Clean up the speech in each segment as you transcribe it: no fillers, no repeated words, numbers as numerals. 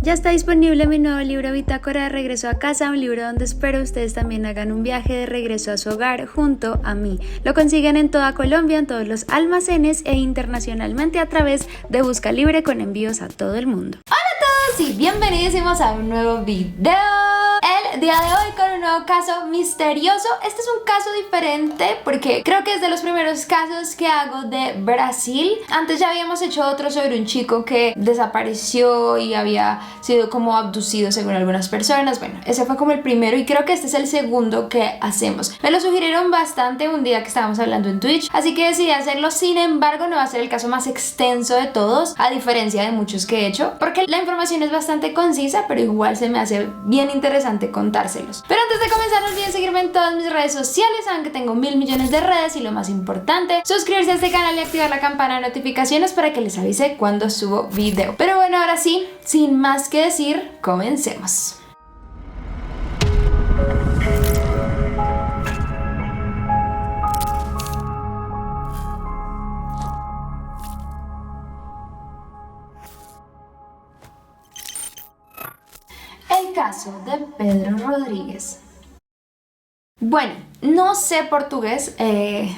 Ya está disponible mi nuevo libro Bitácora de Regreso a Casa, un libro donde espero ustedes también hagan un viaje de regreso a su hogar junto a mí. Lo consiguen en toda Colombia, en todos los almacenes e internacionalmente a través de Busca Libre con envíos a todo el mundo. Hola a todos y bienvenidísimos a un nuevo video. El día de hoy con un nuevo caso misterioso. Este es un caso diferente porque creo que es de los primeros casos que hago de Brasil. Antes ya habíamos hecho otro sobre un chico que desapareció y había sido como abducido según algunas personas. Bueno, ese fue como el primero y creo que este es el segundo que hacemos. Me lo sugirieron bastante un día que estábamos hablando en Twitch, así que decidí hacerlo. Sin embargo, no va a ser el caso más extenso de todos, a diferencia de muchos que he hecho, porque la información es bastante concisa, pero igual se me hace bien interesante contárselos. Pero antes de comenzar, no olviden seguirme en todas mis redes sociales. Saben que tengo 1000 millones de redes y lo más importante, suscribirse a este canal y activar la campana de notificaciones para que les avise cuando subo video. Pero bueno, ahora sí, sin más que decir, comencemos. El caso de Pedro Rodríguez. Bueno, no sé portugués,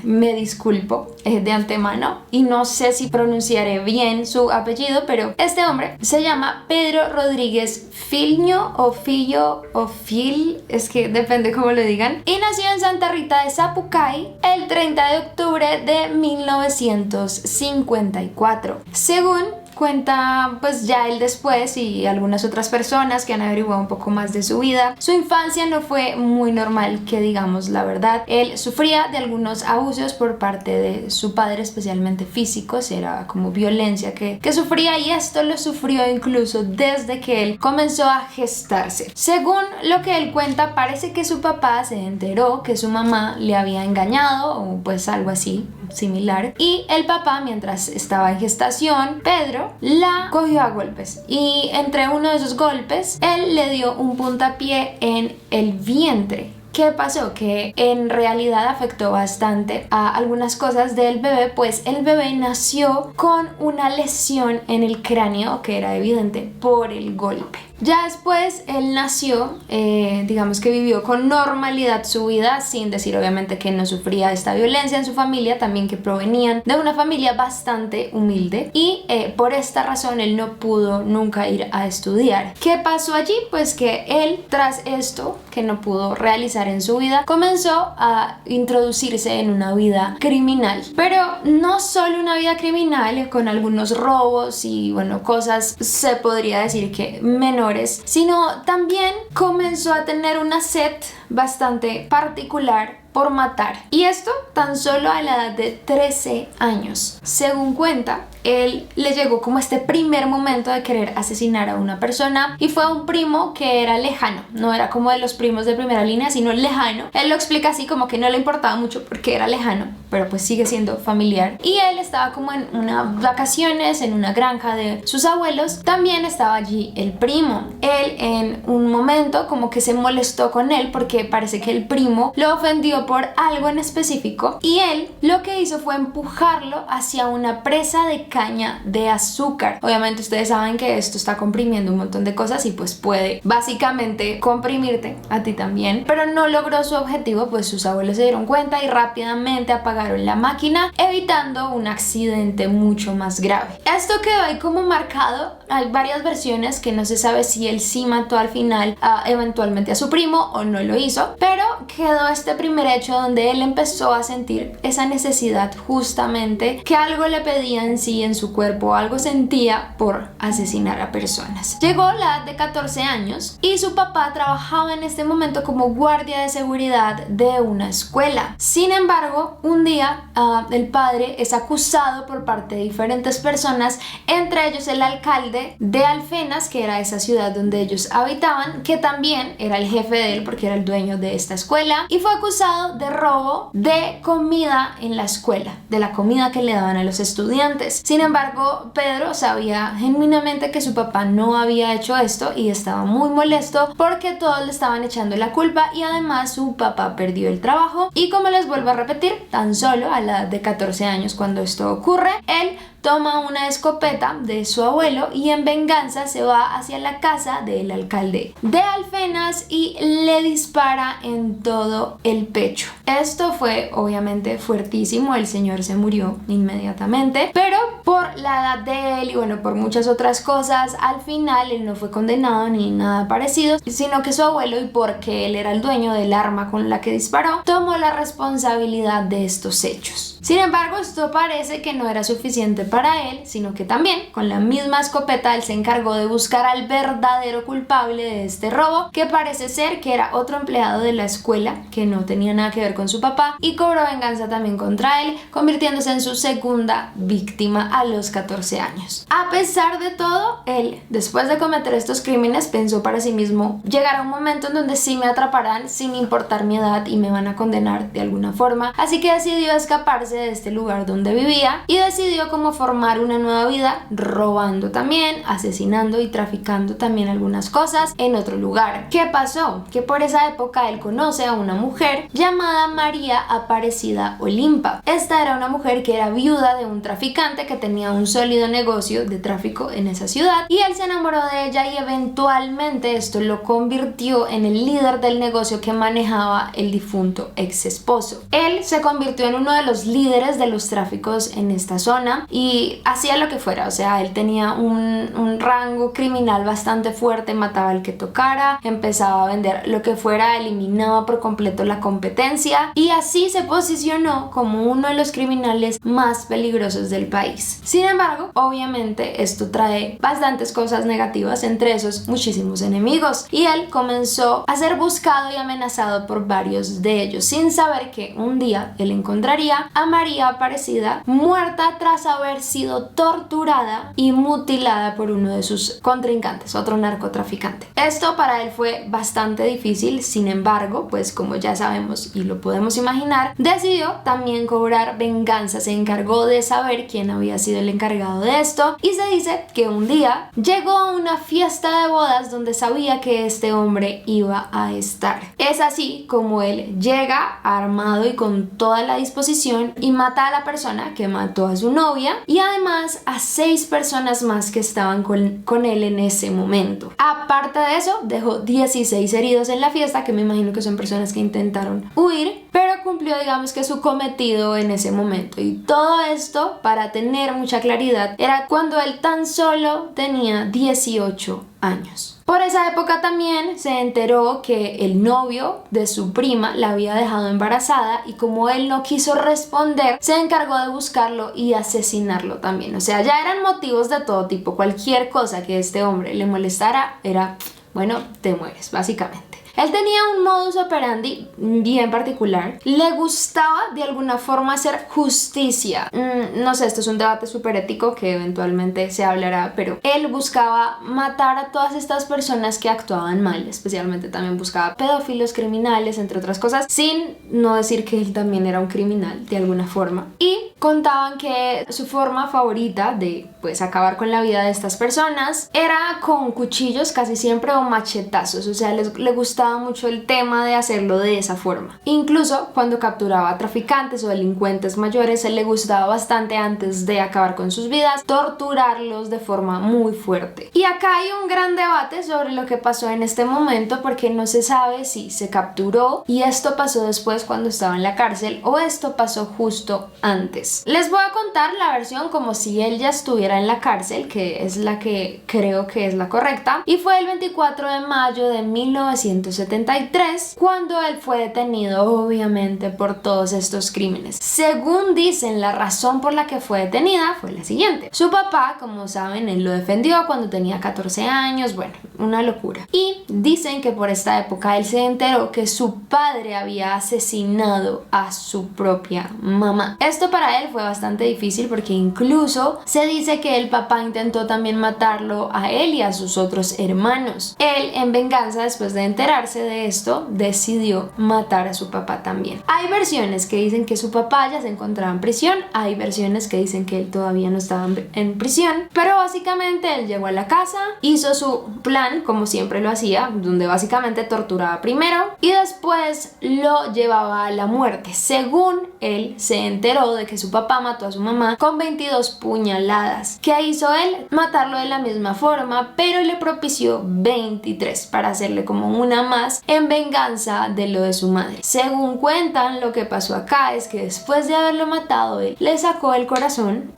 me disculpo de antemano y no sé si pronunciaré bien su apellido, pero este hombre se llama Pedro Rodríguez Filho o Filho o Fil, es que depende cómo lo digan, y nació en Santa Rita de Sapucaí el 30 de octubre de 1954. Según cuenta pues ya él después y algunas otras personas que han averiguado un poco más de su vida, su infancia no fue muy normal, que digamos la verdad. Él sufría de algunos abusos por parte de su padre, especialmente físicos. Era como violencia que sufría, y esto lo sufrió incluso desde que él comenzó a gestarse. Según lo que él cuenta, parece que su papá se enteró que su mamá le había engañado o pues algo así similar, y el papá, mientras estaba en gestación, Pedro la cogió a golpes, y entre uno de esos golpes él le dio un puntapié en el vientre. ¿Qué pasó? Que en realidad afectó bastante a algunas cosas del bebé, pues el bebé nació con una lesión en el cráneo que era evidente por el golpe. Ya después él nació, digamos que vivió con normalidad su vida, sin decir obviamente que no sufría esta violencia en su familia, también que provenían de una familia bastante humilde, y por esta razón él no pudo nunca ir a estudiar. ¿Qué pasó allí? Pues que él, tras esto que no pudo realizar en su vida, comenzó a introducirse en una vida criminal, pero no solo una vida criminal con algunos robos y bueno, cosas se podría decir que menores, sino también comenzó a tener una sed bastante particular por matar, y esto tan solo a la edad de 13 años. Según cuenta, él le llegó como este primer momento de querer asesinar a una persona, y fue a un primo que era lejano, no era como de los primos de primera línea, sino lejano. Él lo explica así, como que no le importaba mucho porque era lejano, pero pues sigue siendo familiar, y él estaba como en unas vacaciones en una granja de sus abuelos. También estaba allí el primo. Él en un momento como que se molestó con él porque parece que el primo lo ofendió por algo en específico, y él lo que hizo fue empujarlo hacia una presa de caña de azúcar. Obviamente ustedes saben que esto está comprimiendo un montón de cosas y pues puede básicamente comprimirte a ti también, pero no logró su objetivo, pues sus abuelos se dieron cuenta y rápidamente apagaron la máquina, evitando un accidente mucho más grave. Esto quedó ahí como marcado. Hay varias versiones que no se sabe si él sí mató al final eventualmente a su primo o no lo hizo, pero quedó este primer hecho donde él empezó a sentir esa necesidad, justamente que algo le pedía en sí, en su cuerpo, algo sentía por asesinar a personas. Llegó la edad de 14 años y su papá trabajaba en este momento como guardia de seguridad de una escuela. Sin embargo, un día el padre es acusado por parte de diferentes personas, entre ellos el alcalde de Alfenas, que era esa ciudad donde ellos habitaban, que también era el jefe de él porque era el dueño de esta escuela, y fue acusado de robo de comida en la escuela, de la comida que le daban a los estudiantes. Sin embargo, Pedro sabía genuinamente que su papá no había hecho esto y estaba muy molesto porque todos le estaban echando la culpa, y además su papá perdió el trabajo. Y como les vuelvo a repetir, tan solo a la edad de 14 años cuando esto ocurre, él toma una escopeta de su abuelo y en venganza se va hacia la casa del alcalde de Alfenas y le dispara en todo el pecho. Esto fue obviamente fuertísimo, el señor se murió inmediatamente, pero por la edad de él y bueno, por muchas otras cosas, al final él no fue condenado ni nada parecido, sino que su abuelo, y porque él era el dueño del arma con la que disparó, tomó la responsabilidad de estos hechos. Sin embargo, esto parece que no era suficiente para él, sino que también con la misma escopeta él se encargó de buscar al verdadero culpable de este robo, que parece ser que era otro empleado de la escuela que no tenía nada que ver con su papá y cobró venganza también contra él, convirtiéndose en su segunda víctima a los 14 años. A pesar de todo, él, después de cometer estos crímenes, pensó para sí mismo: llegará un momento en donde sí me atraparán sin importar mi edad y me van a condenar de alguna forma, así que decidió escaparse de este lugar donde vivía y decidió como formar una nueva vida, robando también, asesinando y traficando también algunas cosas en otro lugar. ¿Qué pasó? Que por esa época él conoce a una mujer llamada María Aparecida Olimpa. Esta era una mujer que era viuda de un traficante que tenía un sólido negocio de tráfico en esa ciudad y él se enamoró de ella y eventualmente esto lo convirtió en el líder del negocio que manejaba el difunto ex esposo. Él se convirtió en uno de los líderes de los tráficos en esta zona y hacía lo que fuera, o sea, él tenía un rango criminal bastante fuerte, mataba al que tocara, empezaba a vender lo que fuera, eliminaba por completo la competencia y así se posicionó como uno de los criminales más peligrosos del país. Sin embargo, obviamente esto trae bastantes cosas negativas, entre esos muchísimos enemigos, y él comenzó a ser buscado y amenazado por varios de ellos, sin saber que un día él encontraría a María Aparecida muerta tras haber sido torturada y mutilada por uno de sus contrincantes, otro narcotraficante. Esto para él fue bastante difícil, sin embargo, pues como ya sabemos y lo podemos imaginar, decidió también cobrar venganza, se encargó de saber quién había sido el encargado de esto y se dice que un día llegó a una fiesta de bodas donde sabía que este hombre iba a estar. Es así como él llega armado y con toda la disposición y mata a la persona que mató a su novia y además a 6 personas más que estaban con él en ese momento. Aparte de eso, dejó 16 heridos en la fiesta, que me imagino que son personas que intentaron huir, pero cumplió, digamos, que su cometido en ese momento. Y todo esto, para tener mucha claridad, era cuando él tan solo tenía 18 años. Por esa época también se enteró que el novio de su prima la había dejado embarazada y como él no quiso responder, se encargó de buscarlo y asesinarlo también. O sea, ya eran motivos de todo tipo. Cualquier cosa que este hombre le molestara era, bueno, te mueres, básicamente. Él tenía un modus operandi bien particular. Le gustaba de alguna forma hacer justicia. No sé, esto es un debate súper ético que eventualmente se hablará, pero él buscaba matar a todas estas personas que actuaban mal. Especialmente también buscaba pedófilos, criminales, entre otras cosas, sin no decir que él también era un criminal de alguna forma. Y contaban que su forma favorita de pues acabar con la vida de estas personas era con cuchillos casi siempre o machetazos. O sea, le gustaba mucho el tema de hacerlo de esa forma. Incluso cuando capturaba a traficantes o delincuentes mayores, él le gustaba bastante, antes de acabar con sus vidas, torturarlos de forma muy fuerte. Y acá hay un gran debate sobre lo que pasó en este momento, porque no se sabe si se capturó y esto pasó después cuando estaba en la cárcel o esto pasó justo antes. Les voy a contar la versión como si él ya estuviera en la cárcel, que es la que creo que es la correcta, y fue el 24 de mayo de 1973 cuando él fue detenido, obviamente, por todos estos crímenes. Según dicen, la razón por la que fue detenida fue la siguiente: su papá, como saben, él lo defendió cuando tenía 14 años, bueno, una locura. Y dicen que por esta época él se enteró que su padre había asesinado a su propia mamá. Esto para él fue bastante difícil porque incluso se dice que el papá intentó también matarlo a él y a sus otros hermanos. Él, en venganza, después de enterarse de esto, decidió matar a su papá también. Hay versiones que dicen que su papá ya se encontraba en prisión, hay versiones que dicen que él todavía no estaba en prisión, pero básicamente él llegó a la casa, hizo su plan Vietnam, como siempre lo hacía, donde básicamente torturaba primero y después lo llevaba a la muerte. Según él, se enteró de que su papá mató a su mamá con 22 puñaladas. ¿Qué hizo él? Matarlo de la misma forma, pero le propició 23 para hacerle como una más en venganza de lo de su madre. Según cuentan, lo que pasó acá es que después de haberlo matado, él le sacó el corazón,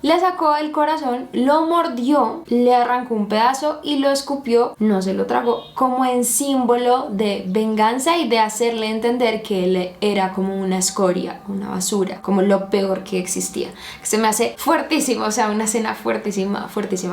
lo mordió, le arrancó un pedazo y lo escupió, no se lo tragó, como en símbolo de venganza y de hacerle entender que él era como una escoria, una basura, como lo peor que existía. Se me hace fuertísimo, o sea, una escena fuertísima,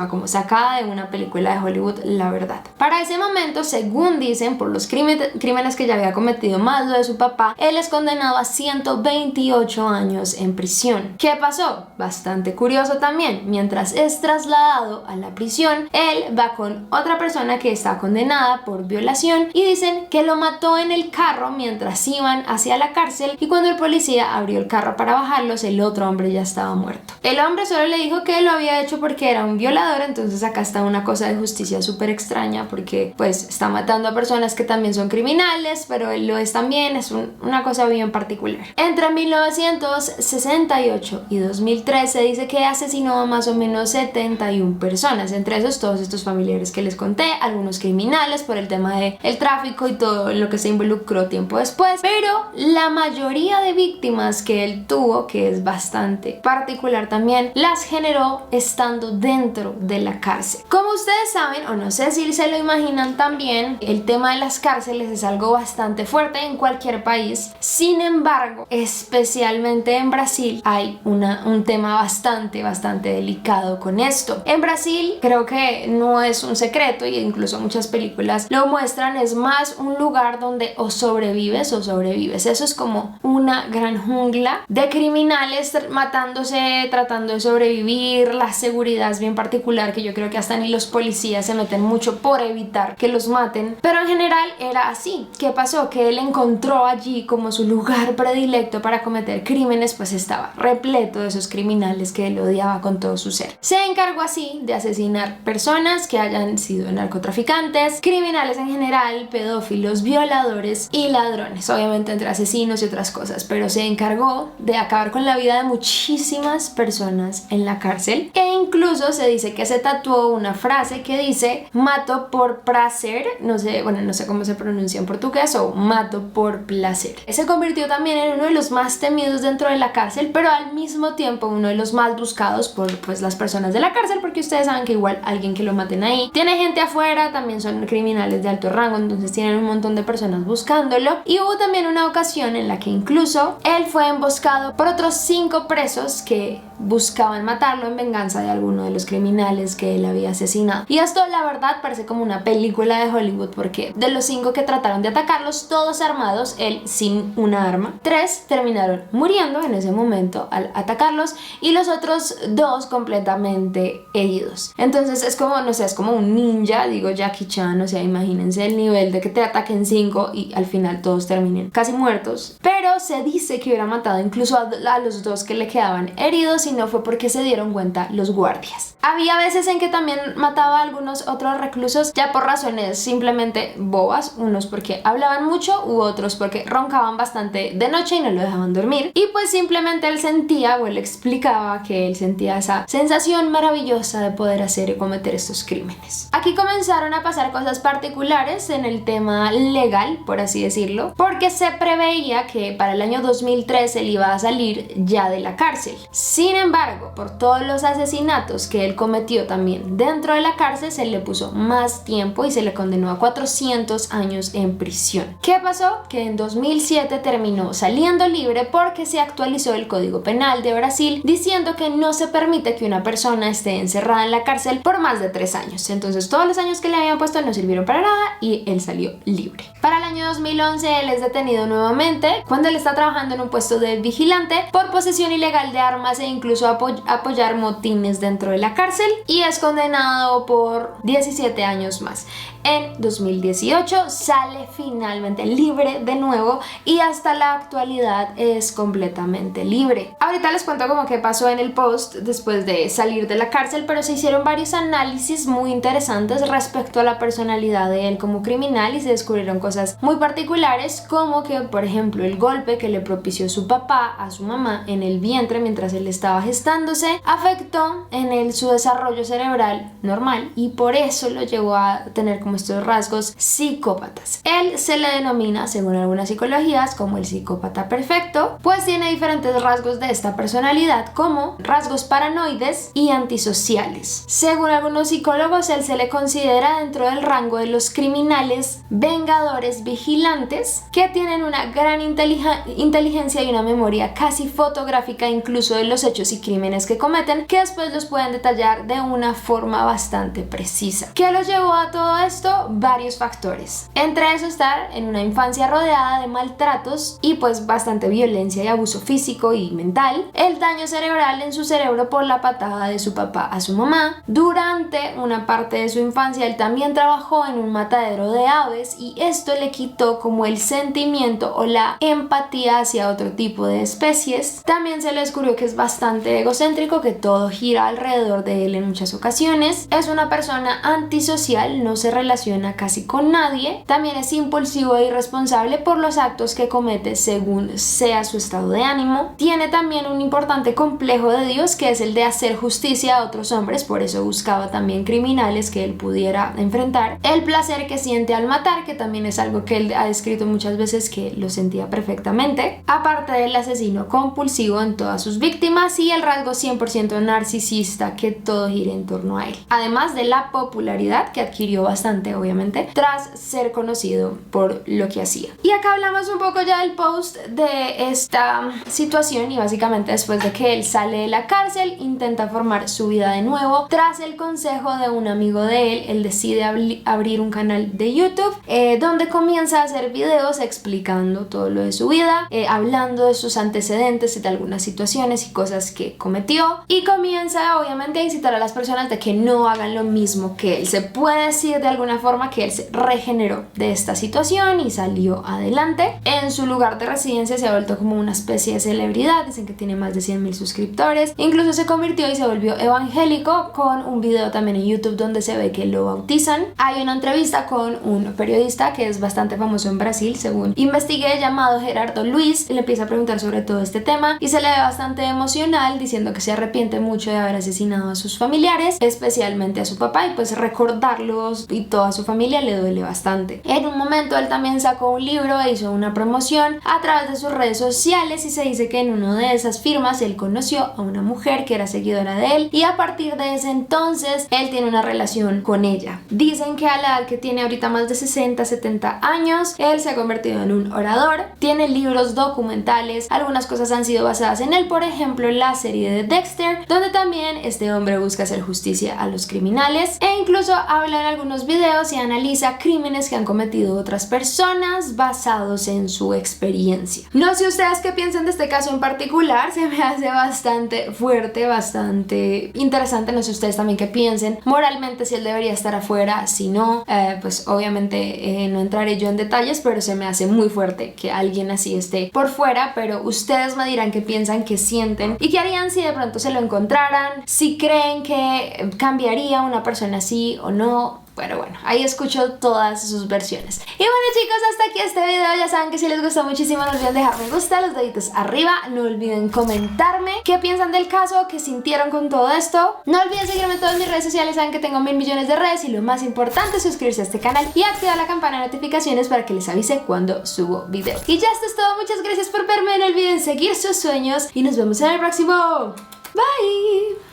como sacada de una película de Hollywood, la verdad. Para ese momento, según dicen, por los crímenes que ya había cometido más lo de su papá, él es condenado a 128 años en prisión. ¿Qué pasó? Bastante curioso también. Mientras es trasladado a la prisión, él va con otra persona que está condenada por violación y dicen que lo mató en el carro mientras iban hacia la cárcel, y cuando el policía abrió el carro para bajarlos, el otro hombre ya estaba muerto. El hombre solo le dijo que lo había hecho porque era un violador. Entonces acá está una cosa de justicia súper extraña, porque pues está matando a personas que también son criminales, pero él lo es también. Es una cosa bien particular. Entre 1968 y 2013 dice que asesinó a más o menos 71 personas, entre esos todos estos familiares que les conté, algunos criminales por el tema del tráfico y todo lo que se involucró tiempo después, pero la mayoría de víctimas que él tuvo, que es bastante particular también, las generó estando dentro de la cárcel. Como ustedes saben, o no sé si se lo imaginan también, el tema de las cárceles es algo bastante fuerte en cualquier país. Sin embargo, especialmente en Brasil hay un tema bastante delicado con esto. En Brasil, creo que no es un secreto, y incluso muchas películas lo muestran, es más un lugar donde o sobrevives o sobrevives. Eso es como una gran jungla de criminales matándose, tratando de sobrevivir. La seguridad es bien particular, que yo creo que hasta ni los policías se meten mucho por evitar que los maten, pero en general era así. ¿Qué pasó? Que él encontró allí como su lugar predilecto para cometer crímenes, pues estaba repleto de esos criminales que él odiaba con todo su ser. Se encargó así de asesinar personas que hayan sido narcotraficantes, criminales en general, pedófilos, violadores y ladrones, obviamente entre asesinos y otras cosas, pero se encargó de acabar con la vida de muchísimas personas en la cárcel, e incluso se dice que se tatuó una frase que dice mato por placer, no sé cómo se pronuncia en portugués, o mato por placer. Se convirtió también en uno de los más temidos dentro de la cárcel, pero al mismo tiempo uno de los más buscados por pues las personas de la cárcel, porque ustedes saben que igual alguien que lo maten ahí tiene gente afuera, también son criminales de alto rango, entonces tienen un montón de personas buscándolo. Y hubo también una ocasión en la que incluso él fue emboscado por otros 5 presos que buscaban matarlo en venganza de alguno de los criminales que él había asesinado. Y esto, la verdad, parece como una película de Hollywood, porque de los 5 que trataron de atacarlos, todos armados, él sin una arma, 3 terminaron muriendo en ese momento al atacarlos, y los otros 2 completamente heridos. Entonces es como, no sé, es como un ninja, digo Jackie Chan, o sea, imagínense el nivel de que te ataquen 5 y al final todos terminen casi muertos. Pero se dice que hubiera matado incluso a los 2 que le quedaban heridos, y no fue porque se dieron cuenta los guardias. Había veces en que también mataba a algunos otros reclusos ya por razones simplemente bobas, unos porque hablaban mucho u otros porque roncaban bastante de noche y no lo dejaban dormir, y pues simplemente él sentía, o él explicaba que él sentía esa sensación maravillosa de poder hacer y cometer estos crímenes. Aquí comenzaron a pasar cosas particulares en el tema legal, por así decirlo, porque se preveía que para el año 2003 él iba a salir ya de la cárcel. Sin embargo, por todos los asesinatos que él cometió también dentro de la cárcel, se le puso más tiempo y se le condenó a 400 años en prisión. ¿Qué pasó? Que en 2007 terminó saliendo libre porque se actualizó el Código Penal de Brasil diciendo que no se permite que una persona esté encerrada en la cárcel por más de 3 años. Entonces todos los años que le habían puesto no sirvieron para nada y él salió libre. Para el año 2011 él es detenido nuevamente cuando él está trabajando en un puesto de vigilante por posesión ilegal de armas e incluso apoyar motines dentro de la cárcel, y es condenado por 17 años más. en 2018 sale finalmente libre de nuevo y hasta la actualidad es completamente libre. Ahorita les cuento como qué pasó en el post después de salir de la cárcel, pero se hicieron varios análisis muy interesantes respecto a la personalidad de él como criminal y se descubrieron cosas muy particulares, como que por ejemplo el golpe que le propició su papá a su mamá en el vientre mientras él estaba gestándose afectó en él su desarrollo cerebral normal y por eso lo llevó a tener como estos rasgos psicópatas. Él se le denomina, según algunas psicologías, como el psicópata perfecto, pues tiene diferentes rasgos de esta personalidad, como rasgos paranoides y antisociales. Según algunos psicólogos, él se le considera dentro del rango de los criminales vengadores vigilantes que tienen una gran inteligencia y una memoria casi fotográfica incluso de los hechos y crímenes que cometen, que después los pueden detallar de una forma bastante precisa. ¿Qué los llevó a todo esto? Varios factores. Entre eso estar en una infancia rodeada de maltratos y pues bastante violencia y abuso físico y mental, el daño cerebral en su cerebro por la patada de su papá a su mamá. Durante una parte de su infancia él también trabajó en un matadero de aves y esto le quitó como el sentimiento o la empatía hacia otro tipo de especies. También se le descubrió que es bastante egocéntrico, que todo gira alrededor de él en muchas ocasiones. Es una persona antisocial, no se relaciona casi con nadie. También es impulsivo e irresponsable por los actos que comete según sea su estado de ánimo. Tiene también un importante complejo de Dios, que es el de hacer justicia a otros hombres, por eso buscaba también criminales que él pudiera enfrentar. El placer que siente al matar, que también es algo que él ha descrito muchas veces que lo sentía perfectamente. Aparte del asesino compulsivo en todas sus víctimas y el rasgo 100% narcisista, que todo gira en torno a él. Además de la popularidad que adquirió bastante, obviamente, tras ser conocido por lo que hacía. Y acá hablamos un poco ya del post de esta situación y básicamente después de que él sale de la cárcel intenta formar su vida de nuevo. Tras el consejo de un amigo de él decide abrir un canal de YouTube donde comienza a hacer videos explicando todo lo de su vida, hablando de sus antecedentes y de algunas situaciones y cosas que cometió, y comienza obviamente a incitar a las personas de que no hagan lo mismo que él. Se puede decir de alguna forma que él se regeneró de esta situación y salió adelante. En su lugar de residencia se ha vuelto como una especie de celebridad, dicen que tiene más de 100,000 suscriptores, incluso se convirtió y se volvió evangélico con un video también en YouTube donde se ve que lo bautizan. Hay una entrevista con un periodista que es bastante famoso en Brasil, según investigué, llamado Gerardo Luis. Le empieza a preguntar sobre todo este tema y se le ve bastante emocional, diciendo que se arrepiente mucho de haber asesinado a sus familiares, especialmente a su papá, y pues recordarlos y toda su familia le duele bastante. En un momento él también sacó un libro e hizo una promoción a través de sus redes sociales y se dice que en una de esas firmas él conoció a una mujer que era seguidora de él y a partir de ese entonces él tiene una relación con ella. Dicen que a la edad que tiene ahorita, más de 60-70 años, él se ha convertido en un orador, tiene libros documentales, algunas cosas han sido basadas en él, por ejemplo la serie de Dexter, donde también este hombre busca hacer justicia a los criminales e incluso habla en algunos videos y analiza crímenes que han cometido otras personas basados en su experiencia. No sé ustedes qué piensan de este caso en particular, se me hace bastante fuerte, bastante interesante. No sé ustedes también qué piensen moralmente, si él debería estar afuera, si no, pues obviamente no entraré yo en detalles, pero se me hace muy fuerte que alguien así esté por fuera. Pero ustedes me dirán qué piensan, qué sienten y qué harían si de pronto se lo encontraran, si creen que cambiaría una persona así o no. Pero bueno, ahí escucho todas sus versiones. Y bueno chicos, hasta aquí este video. Ya saben que si les gustó muchísimo no olviden dejar me gusta, los deditos arriba. No olviden comentarme qué piensan del caso, qué sintieron con todo esto. No olviden seguirme en todas mis redes sociales, saben que tengo 1000 millones de redes. Y lo más importante es suscribirse a este canal y activar la campana de notificaciones para que les avise cuando subo video. Y ya esto es todo, muchas gracias por verme. No olviden seguir sus sueños y nos vemos en el próximo. Bye.